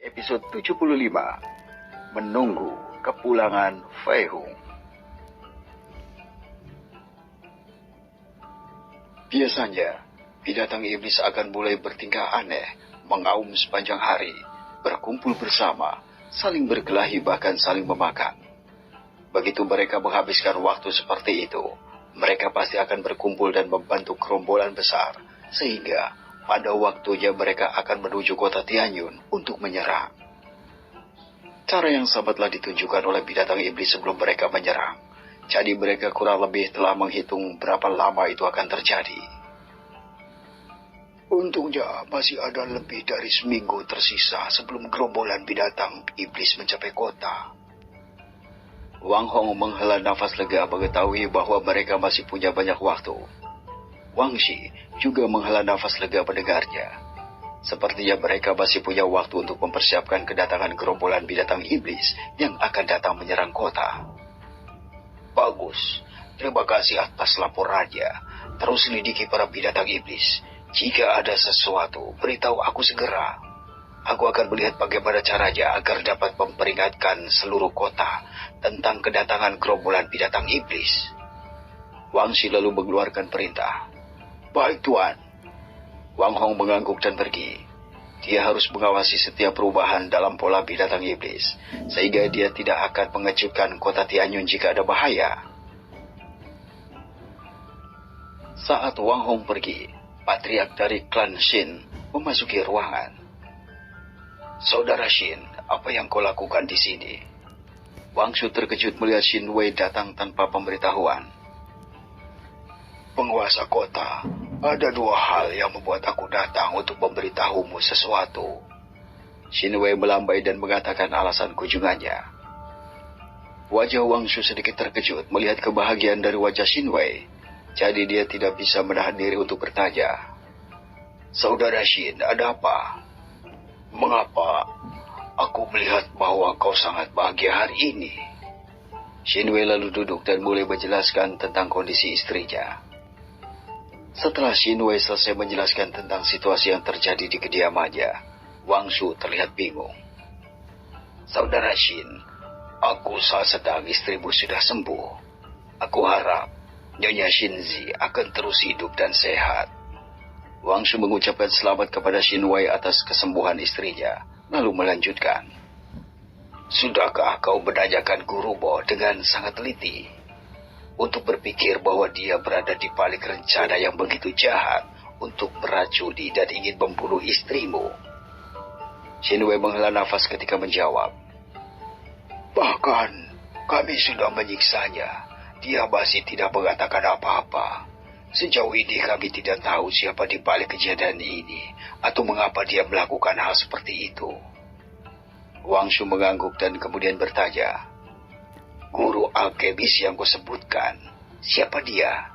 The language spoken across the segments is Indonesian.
Episode 75, Menunggu Kepulangan Fei Hung. Biasanya, binatang iblis akan mulai bertingkah aneh, mengaum sepanjang hari, berkumpul bersama, saling berkelahi bahkan saling memakan. Begitu mereka menghabiskan waktu seperti itu, mereka pasti akan berkumpul dan membantu gerombolan besar, sehingga pada waktunya mereka akan menuju kota Tianyun untuk menyerang. Cara yang sama telah ditunjukkan oleh binatang iblis sebelum mereka menyerang. Jadi mereka kurang lebih telah menghitung berapa lama itu akan terjadi. Untungnya masih ada lebih dari seminggu tersisa sebelum gerombolan binatang iblis mencapai kota. Wang Hong menghela nafas lega mengetahui bahwa mereka masih punya banyak waktu. Wang Shi juga menghela nafas lega mendengarnya. Sepertinya mereka masih punya waktu untuk mempersiapkan kedatangan gerombolan binatang iblis yang akan datang menyerang kota. Bagus, terima kasih atas laporannya. Terus selidiki para binatang iblis. Jika ada sesuatu, beritahu aku segera. Aku akan melihat bagaimana caranya agar dapat memperingatkan seluruh kota tentang kedatangan gerombolan binatang iblis. Wang Shi lalu mengeluarkan perintah. Baik, Tuan. Wang Hong mengangguk dan pergi. Dia harus mengawasi setiap perubahan dalam pola binatang iblis, sehingga dia tidak akan mengejutkan kota Tianyun jika ada bahaya. Saat Wang Hong pergi, patriark dari klan Shin memasuki ruangan. Saudara Shin, apa yang kau lakukan di sini? Wang Shu terkejut melihat Shin Wei datang tanpa pemberitahuan. Penguasa kota, ada dua hal yang membuat aku datang untuk memberitahumu sesuatu. Shin Wei melambai dan mengatakan alasan kunjungannya. Wajah Wang Shu sedikit terkejut melihat kebahagiaan dari wajah Shin Wei. Jadi dia tidak bisa menahan diri untuk bertanya. Saudara Shin, ada apa? Mengapa aku melihat bahwa kau sangat bahagia hari ini? Shin Wei lalu duduk dan mulai menjelaskan tentang kondisi istrinya. Setelah Shin Wei selesai menjelaskan tentang situasi yang terjadi di kediamannya, Wang Shu terlihat bingung. Saudara Shin, aku saat sedang istrimu sudah sembuh. Aku harap Nyonya Shinzi akan terus hidup dan sehat. Wang Shu mengucapkan selamat kepada Shin Wei atas kesembuhan istrinya, lalu melanjutkan. Sudahkah kau menanyakan Guru Bo dengan sangat teliti? Untuk berpikir bahwa dia berada di balik rencana yang begitu jahat untuk meracuni dan ingin membunuh istrimu. Shin Wei menghela nafas ketika menjawab. Bahkan kami sudah menyiksanya. Dia masih tidak mengatakan apa-apa. Sejauh ini kami tidak tahu siapa di balik kejadian ini atau mengapa dia melakukan hal seperti itu. Wang Shu mengangguk dan kemudian bertanya. Guru alkemis yang kau sebutkan, siapa dia?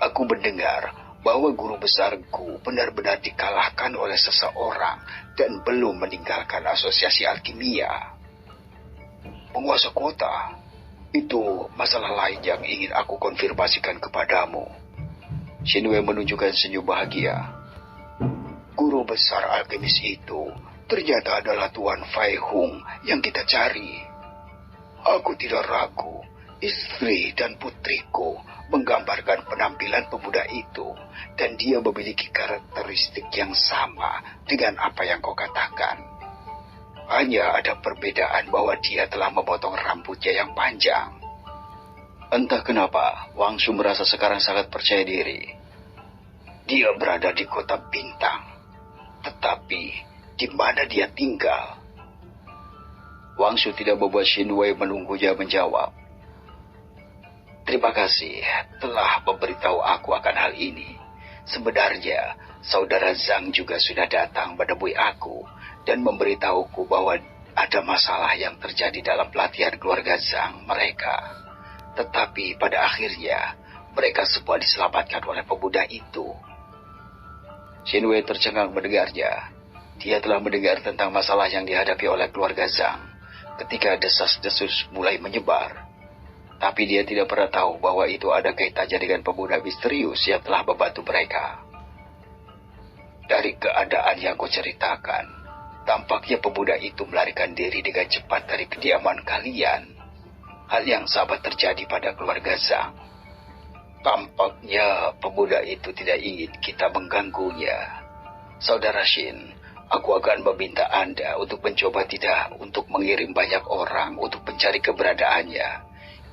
Aku mendengar bahwa guru besarku benar-benar dikalahkan oleh seseorang dan belum meninggalkan asosiasi alkimia. Penguasa kota, itu masalah lain yang ingin aku konfirmasikan kepadamu. Shin Wei menunjukkan senyum bahagia. Guru besar alkemis itu ternyata adalah Tuan Fei Hung yang kita cari. Aku tidak ragu, istri dan putriku menggambarkan penampilan pemuda itu, dan dia memiliki karakteristik yang sama dengan apa yang kau katakan. Hanya ada perbedaan bahwa dia telah memotong rambutnya yang panjang. Entah kenapa, Wang Shu merasa sekarang sangat percaya diri. Dia berada di kota bintang, tetapi di mana dia tinggal? Wang Shu tidak membuat Shin Wei menunggunya menjawab. Terima kasih telah memberitahu aku akan hal ini. Sebenarnya, saudara Zhang juga sudah datang menemui aku dan memberitahuku bahwa ada masalah yang terjadi dalam pelatihan keluarga Zhang mereka. Tetapi pada akhirnya, mereka semua diselamatkan oleh pemuda itu. Shin Wei tercengang mendengarnya. Dia telah mendengar tentang masalah yang dihadapi oleh keluarga Zhang ketika desas-desus mulai menyebar. Tapi dia tidak pernah tahu bahwa itu ada kaitannya dengan pemuda misterius yang telah membantu mereka. Dari keadaan yang kau ceritakan, Tampaknya pemuda itu melarikan diri dengan cepat dari kediaman kalian. Hal yang sama terjadi pada keluarga Zhang. Tampaknya pemuda itu tidak ingin kita mengganggunya. Saudara Shin, aku akan meminta Anda untuk mencoba tidak untuk mengirim banyak orang untuk mencari keberadaannya.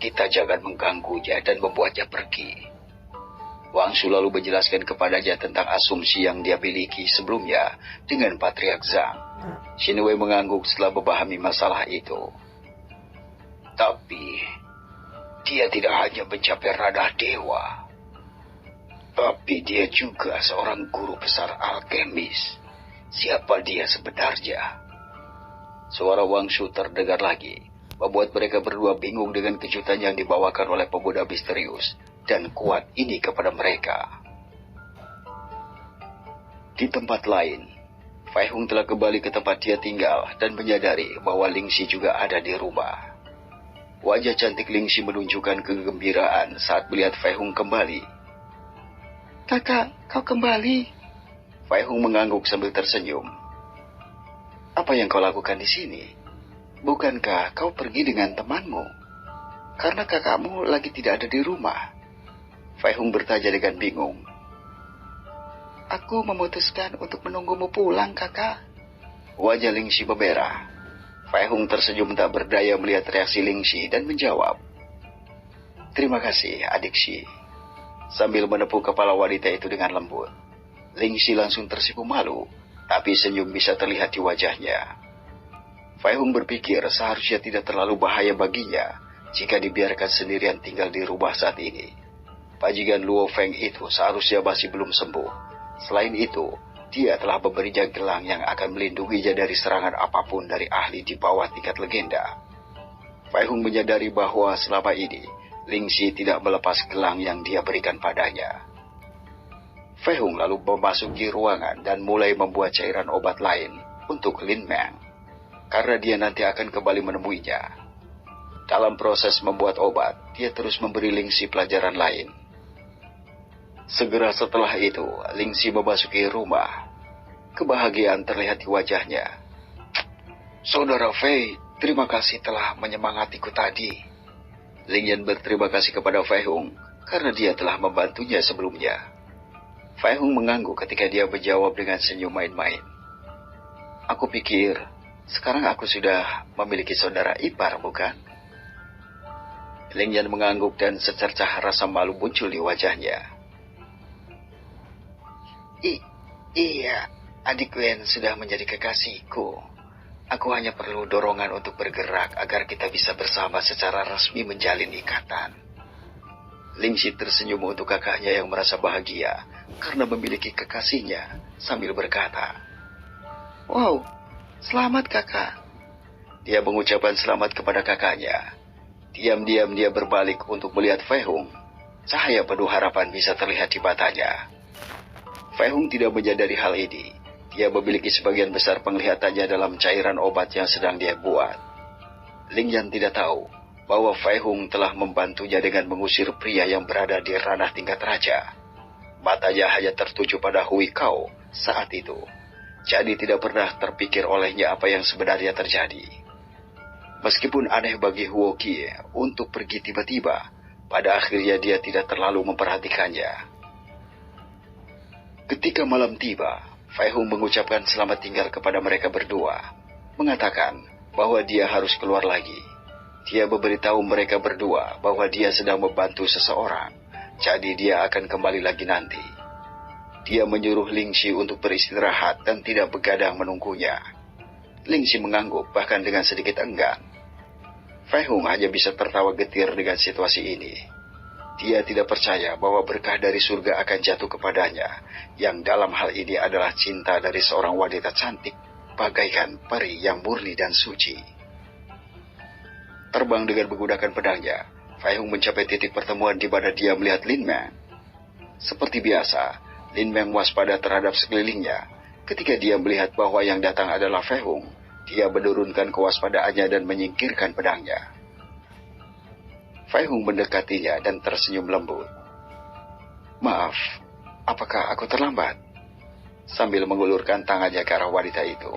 Kita jangan mengganggunya dan membuatnya pergi. Wang Shu lalu menjelaskan kepadanya tentang asumsi yang dia miliki sebelumnya dengan Patriark Zhang. Shin Wei mengangguk setelah memahami masalah itu. Tapi, dia tidak hanya mencapai ranah dewa, tapi dia juga seorang guru besar alkemis. Siapa dia sebenarnya? Suara Wang Shu terdengar lagi, membuat mereka berdua bingung dengan kejutan yang dibawakan oleh pemuda misterius dan kuat ini kepada mereka. Di tempat lain, Fai Hung telah kembali ke tempat dia tinggal dan menyadari bahwa Ling Xi juga ada di rumah. Wajah cantik Ling Xi menunjukkan kegembiraan saat melihat Fai Hung kembali. Kakak, kau kembali? Fai Hung mengangguk sambil tersenyum. Apa yang kau lakukan di sini? Bukankah kau pergi dengan temanmu? Karena kakakmu lagi tidak ada di rumah. Fai Hung bertanya dengan bingung. Aku memutuskan untuk menunggumu pulang, kakak. Wajah Ling Xi memerah. Fai Hung tersenyum tak berdaya melihat reaksi Ling Xi dan menjawab. Terima kasih, adik Xi. Sambil menepuk kepala wanita itu dengan lembut. Ling Xi langsung tersipu malu, tapi senyum bisa terlihat di wajahnya. Fai Hung berpikir seharusnya tidak terlalu bahaya baginya jika dibiarkan sendirian tinggal di rumah saat ini. Pajikan Luo Feng itu seharusnya masih belum sembuh. Selain itu, dia telah memberinya gelang yang akan melindunginya dari serangan apapun dari ahli di bawah tingkat legenda. Fai Hung menyadari bahwa selama ini, Ling Xi tidak melepas gelang yang dia berikan padanya. Fai Hung lalu memasuki ruangan dan mulai membuat cairan obat lain untuk Lin Meng, karena dia nanti akan kembali menemuinya. Dalam proses membuat obat, dia terus memberi Ling Xi pelajaran lain. Segera setelah itu, Ling Xi memasuki rumah. Kebahagiaan terlihat di wajahnya. Saudara Fei, terima kasih telah menyemangatiku tadi. Ling Yan berterima kasih kepada Fai Hung karena dia telah membantunya sebelumnya. Fai Hung mengangguk ketika dia menjawab dengan senyum main-main. Aku pikir, sekarang aku sudah memiliki saudara ipar, bukan? Ling Yan mengangguk dan secercah rasa malu muncul di wajahnya. Iya, adik Wen sudah menjadi kekasihku. Aku hanya perlu dorongan untuk bergerak agar kita bisa bersama secara resmi menjalin ikatan. Ling Xi tersenyum untuk kakaknya yang merasa bahagia karena memiliki kekasihnya sambil berkata, Wow, selamat kakak. Dia mengucapkan selamat kepada kakaknya. Diam-diam dia berbalik untuk melihat Fai Hung. Cahaya penuh harapan bisa terlihat di matanya. Fai Hung tidak menyadari hal ini. Dia memiliki sebagian besar penglihatannya dalam cairan obat yang sedang dia buat. Ling Yan tidak tahu bahwa Fai Hung telah membantunya dengan mengusir pria yang berada di ranah tingkat raja. Matanya hanya tertuju pada Hui Kao saat itu. Jadi tidak pernah terpikir olehnya apa yang sebenarnya terjadi. Meskipun aneh bagi Huo Kie untuk pergi tiba-tiba, pada akhirnya dia tidak terlalu memperhatikannya. Ketika malam tiba, Fai Hung mengucapkan selamat tinggal kepada mereka berdua, mengatakan bahwa dia harus keluar lagi. Dia memberitahu mereka berdua bahwa dia sedang membantu seseorang, jadi dia akan kembali lagi nanti. Dia menyuruh Ling Xi untuk beristirahat dan tidak begadang menunggunya. Ling Xi mengangguk bahkan dengan sedikit enggan. Fai Hung hanya bisa tertawa getir dengan situasi ini. Dia tidak percaya bahwa berkah dari surga akan jatuh kepadanya, yang dalam hal ini adalah cinta dari seorang wanita cantik, bagaikan peri yang murni dan suci. Terbang dengan menggunakan pedangnya, Fai Hung mencapai titik pertemuan di mana dia melihat Lin Meng. Seperti biasa, Lin Meng waspada terhadap sekelilingnya. Ketika dia melihat bahwa yang datang adalah Fai Hung, dia menurunkan kewaspadaannya dan menyingkirkan pedangnya. Fai Hung mendekatinya dan tersenyum lembut. Maaf, apakah aku terlambat? Sambil mengulurkan tangannya ke arah wanita itu.